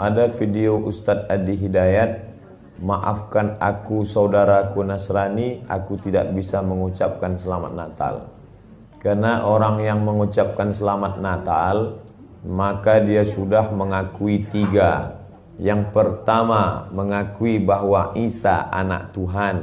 Ada video Ustadz Adi Hidayat, maafkan aku saudaraku Nasrani, aku tidak bisa mengucapkan selamat Natal. Karena orang yang mengucapkan selamat Natal, maka dia sudah mengakui tiga. Yang pertama, mengakui bahwa Isa anak Tuhan.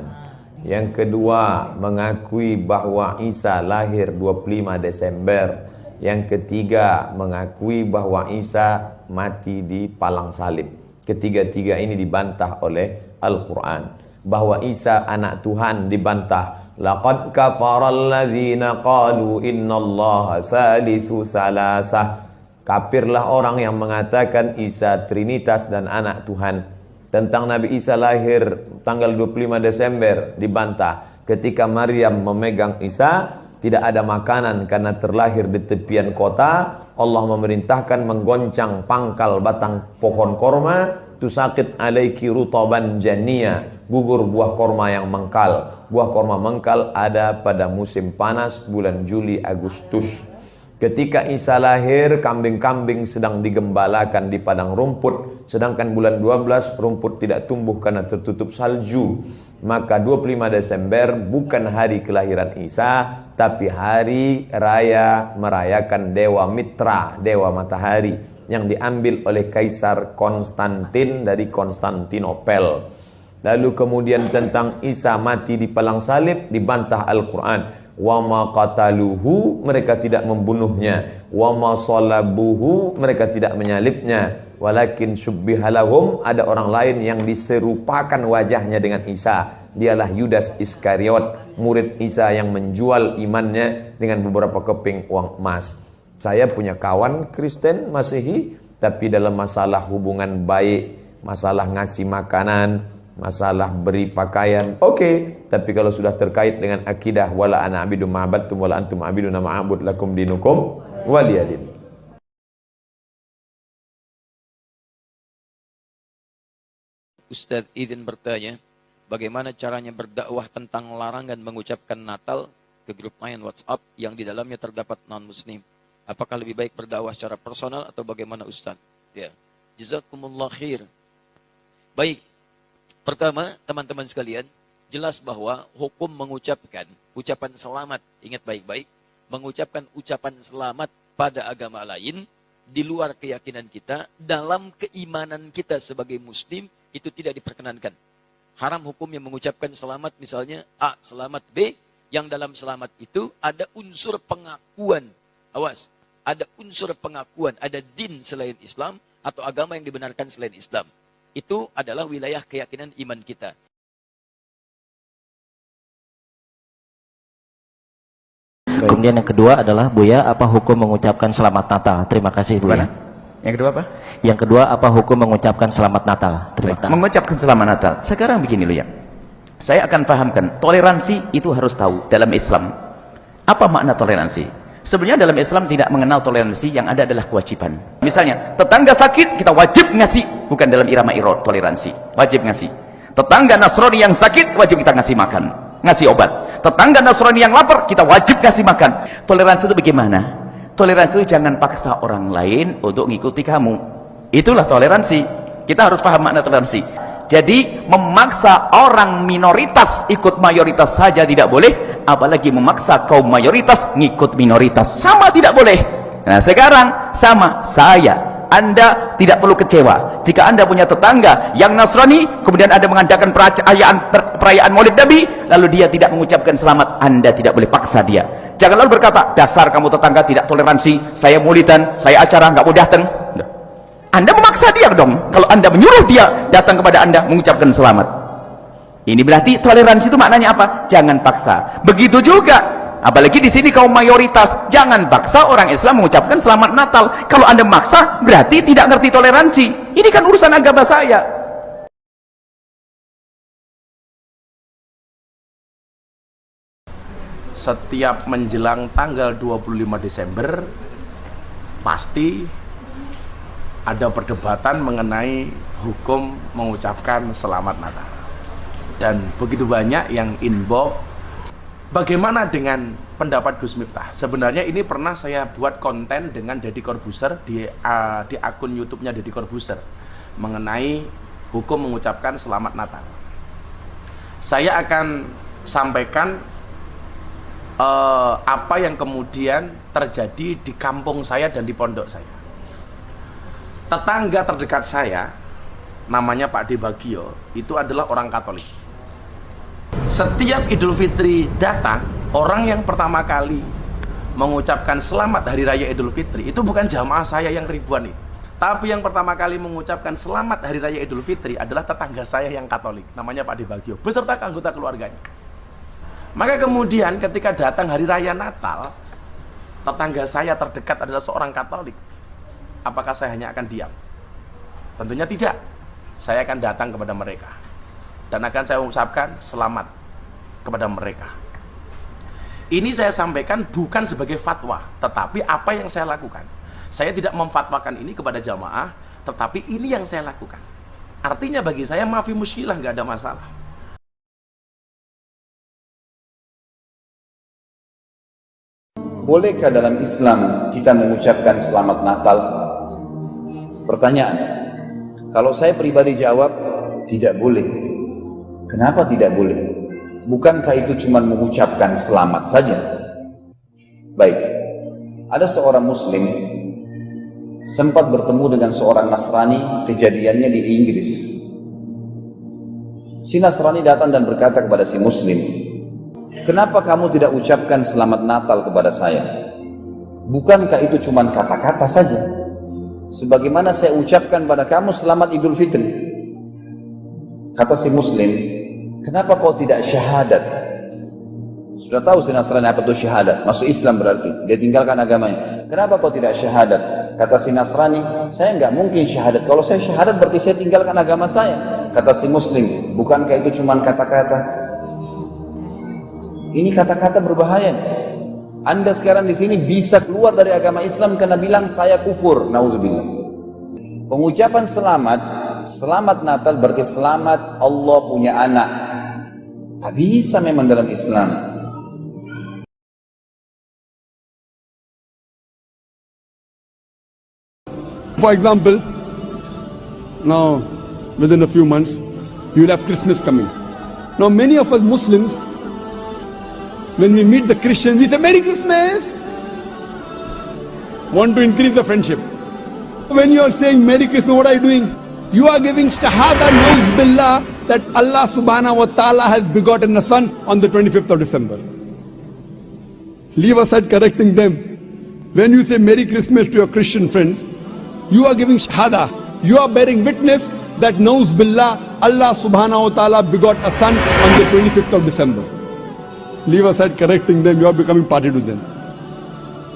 Yang kedua, mengakui bahwa Isa lahir 25 Desember. Yang ketiga, mengakui bahwa Isa mati di palang salib. Ketiga-tiga ini dibantah oleh Al-Quran. Bahwa Isa anak Tuhan dibantah. Laqad kafaral ladzina qalu innallaha salisu salasah. Kafirlah orang yang mengatakan Isa Trinitas dan anak Tuhan. Tentang Nabi Isa lahir tanggal 25 Desember dibantah. Ketika Maryam memegang Isa, tidak ada makanan karena terlahir di tepian kota. Allah memerintahkan menggoncang pangkal batang pohon korma. Tusakit alaiki rutaban jania, gugur buah korma yang mengkal. Buah korma mengkal ada pada musim panas bulan Juli Agustus. Ketika Isa lahir, kambing-kambing sedang digembalakan di padang rumput. Sedangkan bulan 12 rumput tidak tumbuh karena tertutup salju. Maka 25 Desember bukan hari kelahiran Isa, tapi hari raya merayakan Dewa Mitra, Dewa Matahari, yang diambil oleh Kaisar Konstantin dari Konstantinopel. Lalu kemudian tentang Isa mati di palang salib dibantah Al-Quran. Wa ma qataluhu, mereka tidak membunuhnya. Wa ma salabuhu, mereka tidak menyalibnya. Walakin syubbihalahum, ada orang lain yang diserupakan wajahnya dengan Isa. Dialah Yudas Iskariot, murid Isa yang menjual imannya dengan beberapa keping uang emas. Saya punya kawan Kristen Masehi, tapi dalam masalah hubungan baik, masalah ngasih makanan, masalah beri pakaian, oke. Tapi kalau sudah terkait dengan akidah, wala ana abidu ma'abadtum wala antum abiduna ma'abud lakum dinukum waliyadin. Ustadz izin bertanya, bagaimana caranya berdakwah tentang larangan mengucapkan Natal ke grup main WhatsApp yang di dalamnya terdapat non-muslim? Apakah lebih baik berdakwah secara personal atau bagaimana Ustadz? Ya, jazakumullah khair. Baik, pertama teman-teman sekalian, jelas bahwa hukum mengucapkan ucapan selamat, ingat baik-baik, mengucapkan ucapan selamat pada agama lain, di luar keyakinan kita, dalam keimanan kita sebagai muslim, itu tidak diperkenankan. Haram hukum yang mengucapkan selamat, misalnya A, selamat B, yang dalam selamat itu ada unsur pengakuan. Awas, ada unsur pengakuan, ada din selain Islam, atau agama yang dibenarkan selain Islam. Itu adalah wilayah keyakinan iman kita. Kemudian yang kedua adalah, Buya, apa hukum mengucapkan selamat Natal? Terima kasih, Buya. Yang kedua apa? Yang kedua, apa hukum mengucapkan selamat Natal? Terima kasih. Mengucapkan selamat Natal. Sekarang begini loh ya. Saya akan pahamkan, toleransi itu harus tahu dalam Islam. Apa makna toleransi? Sebenarnya dalam Islam tidak mengenal toleransi, yang ada adalah kewajiban. Misalnya, tetangga sakit, kita wajib ngasih. Bukan dalam irama irod, toleransi. Wajib ngasih. Tetangga Nasrani yang sakit, wajib kita ngasih makan, ngasih obat. Tetangga Nasrani yang lapar, kita wajib ngasih makan. Toleransi itu bagaimana? Toleransi itu jangan paksa orang lain untuk mengikuti kamu. Itulah toleransi. Kita harus paham makna toleransi. Jadi memaksa orang minoritas ikut mayoritas saja tidak boleh, apalagi memaksa kaum mayoritas ngikut minoritas, sama tidak boleh. Nah sekarang sama saya, Anda tidak perlu kecewa jika Anda punya tetangga yang Nasrani, kemudian Anda mengadakan perayaan Maulid Nabi, lalu dia tidak mengucapkan selamat. Anda tidak boleh paksa dia. Jangan lalu berkata, dasar kamu tetangga tidak toleransi, saya maulidan, saya acara nggak mau datang. Anda memaksa dia dong. Kalau Anda menyuruh dia datang kepada Anda mengucapkan selamat, ini berarti toleransi itu maknanya apa? Jangan paksa. Begitu juga, apalagi di sini kaum mayoritas, jangan paksa orang Islam mengucapkan selamat Natal. Kalau Anda memaksa, berarti tidak ngerti toleransi. Ini kan urusan agama saya. Setiap menjelang tanggal 25 Desember pasti ada perdebatan mengenai hukum mengucapkan selamat Natal, dan begitu banyak yang inbox bagaimana dengan pendapat Gus Miftah? Sebenarnya ini pernah saya buat konten dengan Deddy Corbuzier di akun YouTube-nya Deddy Corbuzier mengenai hukum mengucapkan selamat Natal. Saya akan sampaikan apa yang kemudian terjadi di kampung saya dan di pondok saya. Tetangga terdekat saya, namanya Pak Debagio, itu adalah orang Katolik. Setiap Idul Fitri datang, orang yang pertama kali mengucapkan selamat Hari Raya Idul Fitri itu bukan jamaah saya yang ribuan itu. Tapi yang pertama kali mengucapkan selamat Hari Raya Idul Fitri adalah tetangga saya yang Katolik, namanya Pak Debagio, beserta anggota keluarganya. Maka kemudian ketika datang Hari Raya Natal, tetangga saya terdekat adalah seorang Katolik. Apakah saya hanya akan diam? Tentunya tidak. Saya akan datang kepada mereka dan akan saya ucapkan selamat kepada mereka. Ini saya sampaikan bukan sebagai fatwa, tetapi apa yang saya lakukan. Saya tidak memfatwakan ini kepada jamaah, tetapi ini yang saya lakukan. Artinya bagi saya maafi muskilah, nggak ada masalah. Bolehkah dalam Islam kita mengucapkan selamat Natal? Pertanyaan. Kalau saya pribadi jawab, tidak boleh. Kenapa tidak boleh? Bukankah itu cuma mengucapkan selamat saja? Baik, ada seorang muslim sempat bertemu dengan seorang Nasrani, kejadiannya di Inggris. Si Nasrani datang dan berkata kepada si muslim, "Kenapa kamu tidak ucapkan selamat Natal kepada saya? Bukankah itu cuma kata-kata saja? Sebagaimana saya ucapkan pada kamu selamat Idul Fitri." Kata si muslim, "Kenapa kau tidak syahadat?" Sudah tahu si Nasrani apa itu syahadat, masuk Islam berarti, dia tinggalkan agamanya. "Kenapa kau tidak syahadat?" Kata si Nasrani, "Saya nggak mungkin syahadat. Kalau saya syahadat berarti saya tinggalkan agama saya." Kata si muslim, "Bukankah itu cuma kata-kata?" Ini kata-kata berbahaya. Anda sekarang di sini bisa keluar dari agama Islam karena bilang saya kufur. Naudzubillah. Pengucapan selamat Natal berarti selamat Allah punya anak. Tak bisa memang dalam Islam. For example, now within a few months, you will have Christmas coming. Now many of us Muslims, when we meet the Christians, we say, "Merry Christmas!" Want to increase the friendship. When you are saying Merry Christmas, what are you doing? You are giving shahada nauz billah that Allah subhanahu wa ta'ala has begotten a son on the 25th of December. Leave aside correcting them. When you say Merry Christmas to your Christian friends, you are giving shahada. You are bearing witness that nauz billah, Allah subhanahu wa ta'ala begot a son on the 25th of December. Leave aside correcting them, you are becoming party to them.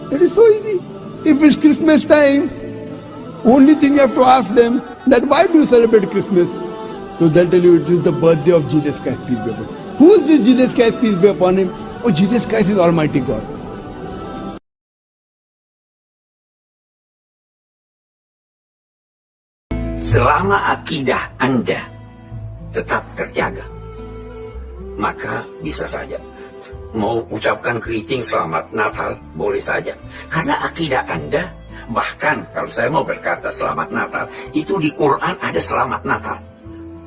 It is so easy. If it's Christmas time, only thing you have to ask them that why do you celebrate Christmas? So they'll tell you it is the birthday of Jesus Christ, peace be upon him. Who is this Jesus Christ, peace be upon him? Oh, Jesus Christ is Almighty God. Selama akidah Anda tetap terjaga, maka bisa saja mau ucapkan greeting selamat Natal, boleh saja. Karena akidah Anda, bahkan kalau saya mau berkata selamat Natal, itu di Quran ada selamat Natal.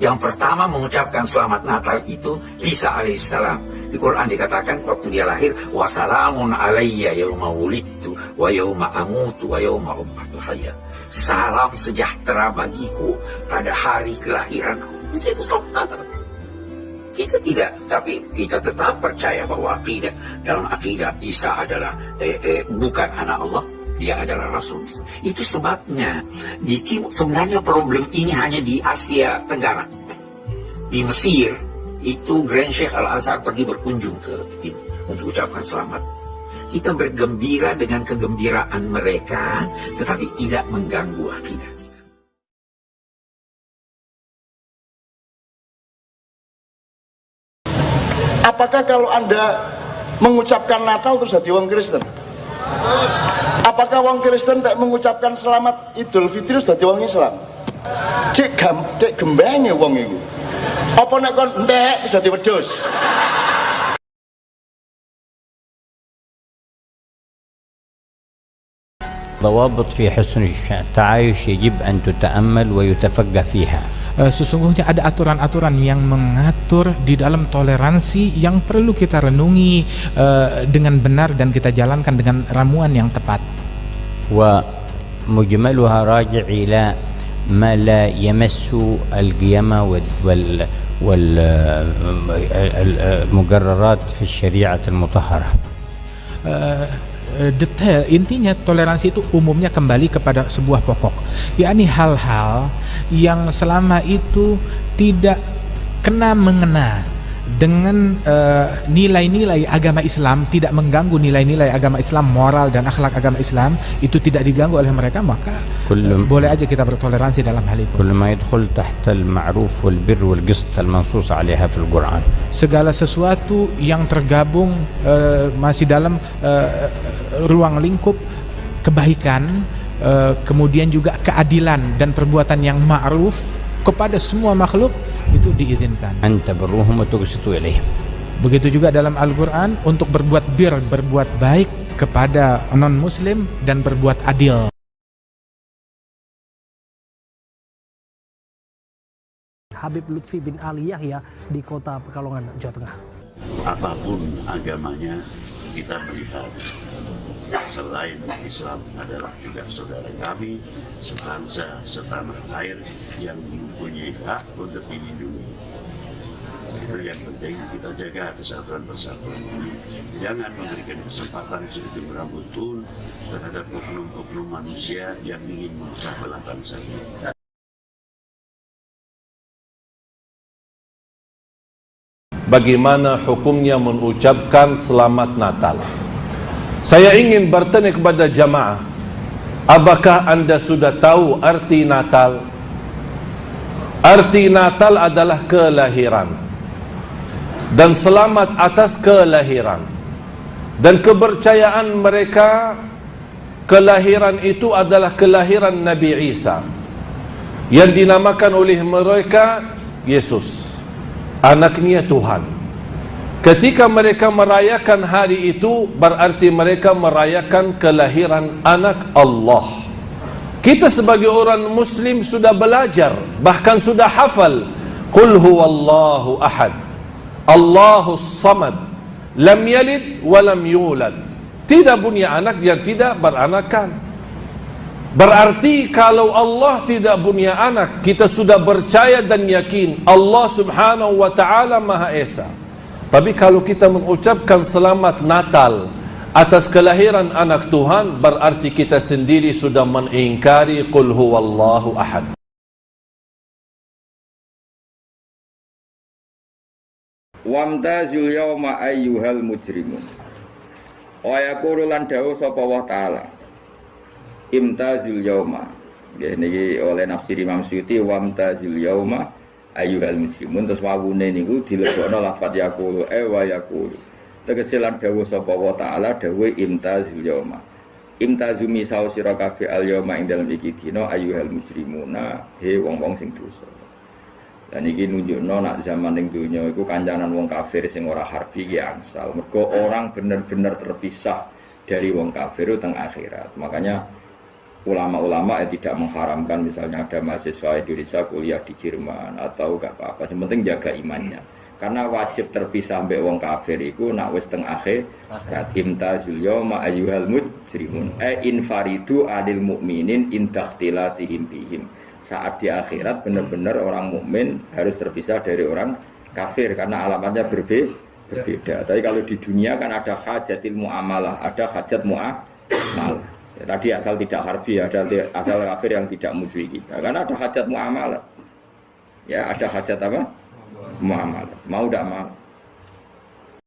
Yang pertama mengucapkan selamat Natal itu Isa alaihissalam. Di Quran dikatakan waktu dia lahir, wassalamun alayya yauma wulidtu wa yauma amutu wa yauma ub'atsu hayya. Salam sejahtera bagiku pada hari kelahiranku. Itu selamat Natal. Kita tidak, tapi kita tetap percaya bahwa dalam akidah Isa adalah bukan anak Allah, dia adalah Rasul. Itu sebabnya di timur, sebenarnya problem ini hanya di Asia Tenggara. Di Mesir itu Grand Sheikh Al-Azhar pergi berkunjung untuk ucapkan selamat. Kita bergembira dengan kegembiraan mereka, tetapi tidak mengganggu akidah. Apakah kalau Anda mengucapkan Natal terus jadi wong Kristen? Apakah wong Kristen tak mengucapkan selamat Idul Fitri terus jadi wong Islam? Cek gembenge wong iku. Apa nek kon ndek jadi wedhus? ضوابط في حسن التعايش يجب أن تتأمل ويتفقه فيها. Sesungguhnya ada aturan-aturan yang mengatur di dalam toleransi yang perlu kita renungi dengan benar dan kita jalankan dengan ramuan yang tepat. ومجملها راجع إلى ما لا يمس القيم والمقررات في الشريعة المطهرة. Detail intinya toleransi itu umumnya kembali kepada sebuah pokok, yakni hal-hal yang selama itu tidak kena mengena dengan nilai-nilai agama Islam, tidak mengganggu nilai-nilai agama Islam, moral dan akhlak agama Islam, itu tidak diganggu oleh mereka, maka boleh aja kita bertoleransi dalam hal itu. كل ما يدخل تحت المعروف والبر والقسط المنصوص عليها في القرآن. Segala sesuatu yang tergabung masih dalam ruang lingkup kebaikan, kemudian juga keadilan dan perbuatan yang ma'ruf kepada semua makhluk itu diizinkan. Anta berruhum wa tuqsitu ilaihim. Begitu juga dalam Al-Quran untuk berbuat bir, berbuat baik kepada non-muslim dan berbuat adil. Habib Lutfi bin Ali Yahya di kota Pekalongan, Jawa Tengah. Apapun agamanya, kita melihat selain Islam adalah juga saudara kami, sebangsa, setanah air yang mempunyai hak untuk dilindungi. Itu yang penting, kita jaga kesatuan persatuan ini. Jangan memberikan kesempatan sedikit berambut pun terhadap oknum-oknum manusia yang ingin memecah belah bangsa kita. Bagaimana hukumnya mengucapkan selamat Natal? Saya ingin bertanya kepada jamaah, apakah anda sudah tahu arti Natal? Arti Natal adalah kelahiran, dan selamat atas kelahiran. Dan kepercayaan mereka, kelahiran itu adalah kelahiran Nabi Isa, yang dinamakan oleh mereka Yesus, anaknya Tuhan. Ketika mereka merayakan hari itu, berarti mereka merayakan kelahiran anak Allah. Kita sebagai orang muslim sudah belajar, bahkan sudah hafal, Qul huwallahu ahad, Allahus samad, lam yalid wa lam yulad. Tidak punya anak yang tidak beranakan. Berarti kalau Allah tidak punya anak, kita sudah percaya dan yakin Allah subhanahu wa ta'ala Maha Esa. Tapi kalau kita mengucapkan selamat Natal atas kelahiran anak Tuhan, berarti kita sendiri sudah mengingkari Qul huwallahu ahad. Wamtazul yawma ayyuhal mujrimun. Wa yaqulu lan dawuh sapa Allah taala. Imtazul yawma. Niki oleh nafsir Imam Suyuti, wamtazul yawma ayyuhal mujrimun. Terus wawune niku dilebokno lafaz yaqulu wa yaqulu. Tegese lan dawuh sapa wa taala dawuh imtazul yauma. Imtazu misau sira kabeh al yauma ing dalem iki dina ayyuhal mujrimuna, he wong-wong sing dosa. Lan iki nunjukno nak zaman ning donya iku kancanan wong kafir sing ora harbi ki angsal. Mergo orang bener-bener terpisah dari wong kafir teng akhirat. Makanya ulama-ulama tidak mengharamkan misalnya ada mahasiswa Indonesia kuliah di Jerman atau gak apa-apa, yang penting jaga imannya. Karena wajib terpisah mbek wong kafir iku nak wis teng akhir imtazul yauma ayyuhal mujrimun infaridu adil mukminin indakhtilatihim bihim. Saat di akhirat benar-benar orang mukmin harus terpisah dari orang kafir karena alamatnya berbeda. Tapi kalau di dunia kan ada hajatil muamalah, ada hajat muamalah. Ya, tadi asal tidak harbi, ada asal kafir yang tidak musuhi kita. Karena ada hajat muamalah. Ya, ada hajat apa? Muamalah. Mau tidak mau.